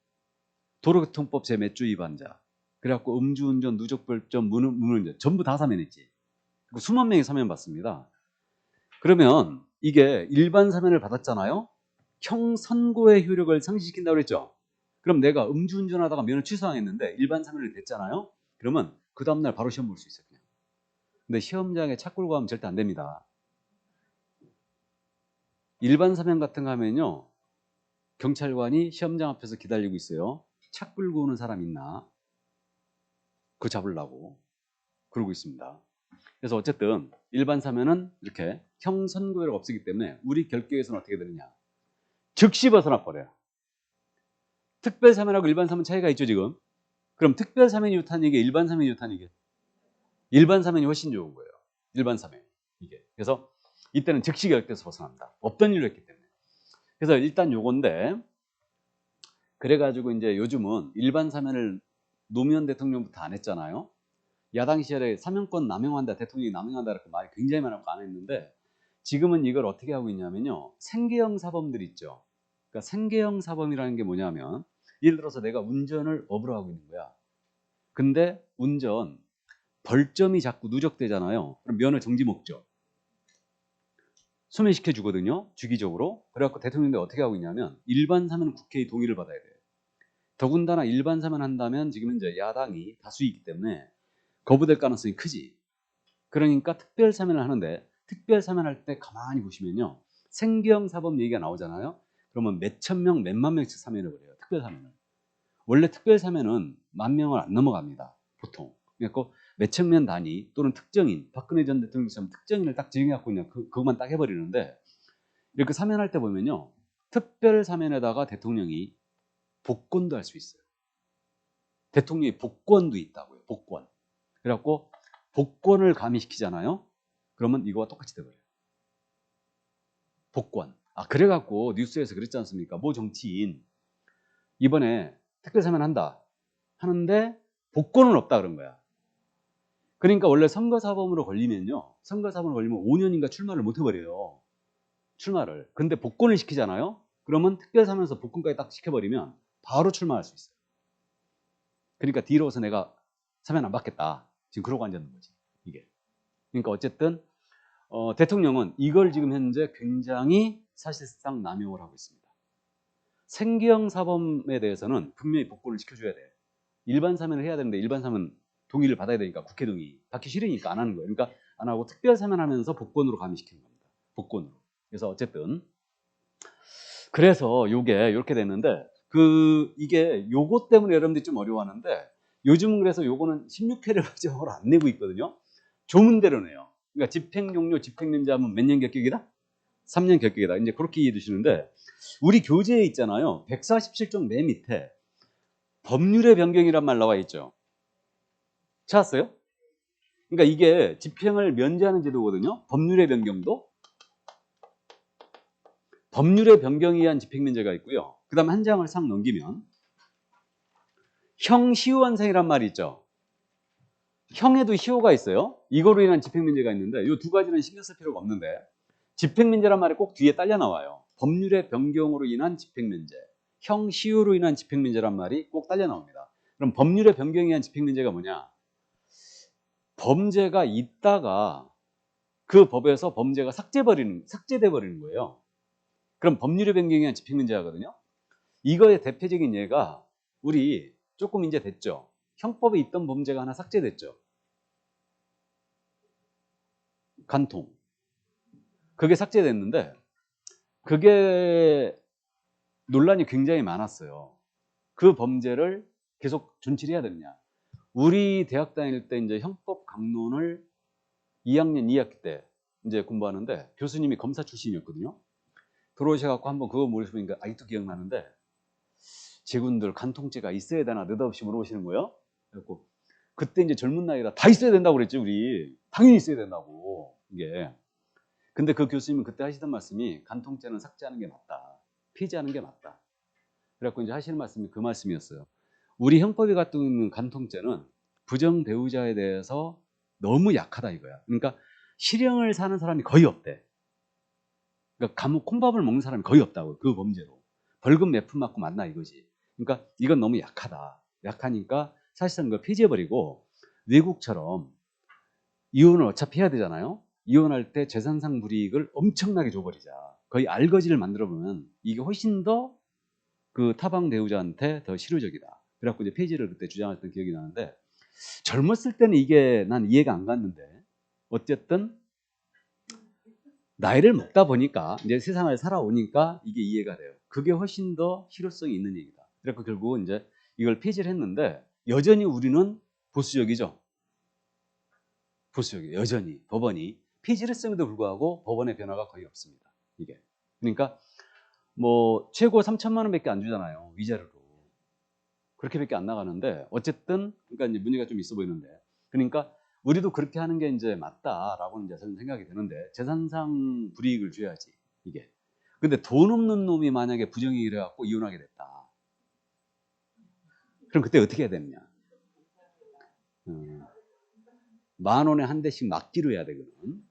도로교통법 제4조 위반자, 그래갖고 음주운전, 누적별점, 무운전 전부 다 사면했지. 수만 명이 사면받습니다. 그러면 이게 일반 사면을 받았잖아요. 형 선고의 효력을 상실시킨다고 그랬죠. 그럼 내가 음주운전하다가 면허 취소당했는데 일반 사면을 냈잖아요. 그러면 그 다음날 바로 시험 볼 수 있어요. 그냥. 근데 시험장에 차 끌고 가면 절대 안 됩니다. 일반 사면 같은 거 하면요, 경찰관이 시험장 앞에서 기다리고 있어요. 차 끌고 오는 사람 있나? 그거 잡으려고 그러고 있습니다. 그래서 어쨌든 일반 사면은 이렇게 형 선고율이 없기 때문에 우리 결격에서는 어떻게 되느냐? 즉시 벗어나 버려요. 특별 사면하고 일반 사면 차이가 있죠 지금. 그럼 특별 사면이 좋다는 얘기, 일반 사면이 좋다는 얘기. 일반 사면이 훨씬 좋은 거예요. 일반 사면 이게. 그래서 이때는 즉시 결격에서 벗어납니다. 없던 일로 했기 때문에. 그래서 일단 요건데, 그래가지고 이제 요즘은 일반 사면을 노무현 대통령부터 안 했잖아요. 야당 시절에 사면권 남용한다, 대통령이 남용한다 이렇게 말이 굉장히 많았고 안 했는데, 지금은 이걸 어떻게 하고 있냐면요, 생계형 사범들 있죠. 그러니까 생계형 사범이라는 게 뭐냐면, 예를 들어서 내가 운전을 업으로 하고 있는 거야. 근데 운전 벌점이 자꾸 누적되잖아요. 그럼 면허 정지 먹죠. 소멸시켜 주거든요, 주기적으로. 그래갖고 대통령이 어떻게 하고 있냐면, 일반 사면은 국회의 동의를 받아야 돼요. 더군다나 일반 사면 한다면 지금 현재 야당이 다수이기 때문에 거부될 가능성이 크지. 그러니까 특별 사면을 하는데, 특별 사면할 때 가만히 보시면요, 생계형 사범 얘기가 나오잖아요. 그러면 몇천 명, 몇만 명씩 사면을 해요. 특별 사면을. 원래 특별 사면은 10,000명을 안 넘어갑니다. 보통. 그래서 몇천 명 단위 또는 특정인, 박근혜 전 대통령처럼 특정인을 딱 지정해갖고 그냥 그것만 딱 해버리는데, 이렇게 사면할 때 보면요, 특별 사면에다가 대통령이 복권도 할 수 있어요. 대통령이 복권도 있다고요. 복권. 그래갖고 복권을 가미시키잖아요. 그러면 이거와 똑같이 돼버려요. 복권. 아, 그래갖고 뉴스에서 그랬지 않습니까? 모 정치인 이번에 특별사면 한다 하는데 복권은 없다 그런 거야. 그러니까 원래 선거사범으로 걸리면요, 선거사범으로 걸리면 5년인가 출마를 못 해버려요. 출마를. 근데 복권을 시키잖아요. 그러면 특별사면에서 복권까지 딱 시켜버리면 바로 출마할 수 있어요. 그러니까 뒤로서 내가 사면 안 받겠다, 지금 그러고 앉았는 거지 이게. 그러니까 어쨌든 대통령은 이걸 지금 현재 굉장히 사실상 남용을 하고 있습니다. 생계형 사범에 대해서는 분명히 복권을 시켜줘야 돼. 일반 사면을 해야 되는데 일반 사면 동의를 받아야 되니까, 국회 동의 받기 싫으니까 안 하는 거예요. 그러니까 안 하고 특별 사면하면서 복권으로 가미시키는 겁니다. 복권으로. 그래서 어쨌든 그래서 요게 이렇게 됐는데, 이게 요거 때문에 여러분들이 좀 어려워하는데, 요즘은 그래서 요거는 16회를 과정으로 안 내고 있거든요. 조문대로 내요. 그러니까 집행용료, 집행면제하면 몇 년 결격이다? 3년 결격이다. 이제 그렇게 이해해 주시는데, 우리 교재에 있잖아요. 147쪽 맨 밑에 법률의 변경이란 말 나와 있죠. 찾았어요? 그러니까 이게 집행을 면제하는 제도거든요. 법률의 변경도. 법률의 변경에 의한 집행면제가 있고요. 그 다음 한 장을 싹 넘기면 형시효완성이란 말이 있죠. 형에도 시효가 있어요. 이거로 인한 집행면제가 있는데, 이 두 가지는 신경 쓸 필요가 없는데, 집행면제란 말이 꼭 뒤에 딸려 나와요. 법률의 변경으로 인한 집행면제, 형시효로 인한 집행면제란 말이 꼭 딸려 나옵니다. 그럼 법률의 변경에 의한 집행면제가 뭐냐? 범죄가 있다가 그 법에서 범죄가 삭제돼 버리는 거예요. 그럼 법률의 변경에 의한 집행면제하거든요. 이거의 대표적인 예가 우리 조금 이제 됐죠. 형법에 있던 범죄가 하나 삭제됐죠. 간통. 그게 삭제됐는데, 그게 논란이 굉장히 많았어요. 그 범죄를 계속 준치해야 되느냐. 우리 대학 다닐 때 이제 형법 강론을 2학년 2학기 때 이제 공부하는데, 교수님이 검사 출신이었거든요. 들어오셔갖고 한번 그거 물으시니까 아직도 기억나는데, 제군들 간통죄가 있어야 되나 느닷없이 물어보시는 거예요. 그래갖고 그때 이제 젊은 나이라 다 있어야 된다고 그랬지, 우리. 당연히 있어야 된다고, 이게. 근데 그 교수님은 그때 하시던 말씀이 간통죄는 삭제하는 게 맞다. 폐지하는 게 맞다. 그래갖고 이제 하시는 말씀이 그 말씀이었어요. 우리 형법에 갖고 있는 간통죄는 부정 배우자에 대해서 너무 약하다 이거야. 그러니까 실형을 사는 사람이 거의 없대. 그러니까 감옥 콩밥을 먹는 사람이 거의 없다고, 그 범죄로. 벌금 몇 푼 맞고 만나 이거지. 그러니까 이건 너무 약하다. 약하니까 사실상 그걸 폐지해버리고 외국처럼 이혼을 어차피 해야 되잖아요. 이혼할 때 재산상 불이익을 엄청나게 줘버리자. 거의 알거지를 만들어보면 이게 훨씬 더 그 타방 배우자한테 더 실효적이다. 그래갖고 이제 폐지를 그때 주장했던 기억이 나는데, 젊었을 때는 이게 난 이해가 안 갔는데 어쨌든 나이를 먹다 보니까 이제 세상을 살아오니까 이게 이해가 돼요. 그게 훨씬 더 실효성이 있는 얘기다. 그래서 결국 이제 이걸 폐지를 했는데 여전히 우리는 보수적이죠. 보수적이에요. 여전히 법원이 폐지를 했음에도 불구하고 법원의 변화가 거의 없습니다. 이게 그러니까 뭐 최고 3천만 원밖에 안 주잖아요. 위자료로. 그렇게밖에 안 나가는데 어쨌든 그러니까 이제 문제가 좀 있어 보이는데, 그러니까 우리도 그렇게 하는 게 이제 맞다라고는 이제 저는 생각이 드는데 재산상 불이익을 줘야지 이게. 근데 돈 없는 놈이 만약에 부정이 이래갖고 이혼하게 됐다. 그럼 그때 어떻게 해야 되느냐? 10,000원에 한 대씩 막기로 해야 되거든.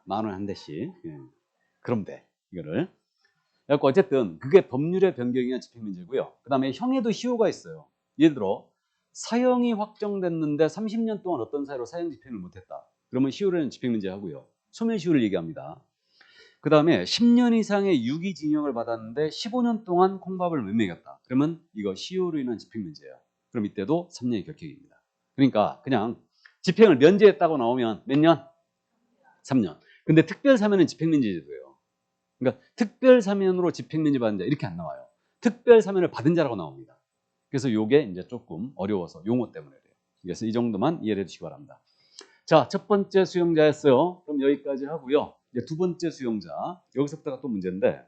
10,000원에 한 대씩. 예. 그럼 돼 이거를. 그래서 어쨌든 그게 법률의 변경이나 집행문제고요. 그 다음에 형에도 시효가 있어요. 예를 들어 사형이 확정됐는데 30년 동안 어떤 사유로 사형 집행을 못했다. 그러면 시효라는 집행문제 하고요. 소멸시효를 얘기합니다. 그 다음에 10년 이상의 유기징역을 받았는데 15년 동안 콩밥을 못 먹였다. 그러면 이거 시효로 인한 집행문제예요. 그럼 이때도 3년의 결격입니다. 그러니까 그냥 집행을 면제했다고 나오면 몇 년? 3년. 근데 특별사면은 집행면제제도예요. 그러니까 특별사면으로 집행면제 받은 자 이렇게 안 나와요. 특별사면을 받은 자라고 나옵니다. 그래서 요게 이제 조금 어려워서 용어 때문에 그래요. 그래서 이 정도만 이해해 주시기 바랍니다. 자, 첫 번째 수용자였어요. 그럼 여기까지 하고요. 이제 두 번째 수용자. 여기서부터가 또 문제인데,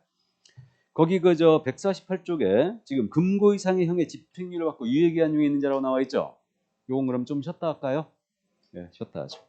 거기 그저 148쪽에 지금 금고 이상의 형의 집행유예를 받고 유예기한 중에 있는 자라고 나와 있죠. 요건 그럼 좀 쉬었다 할까요? 네, 쉬었다 하죠.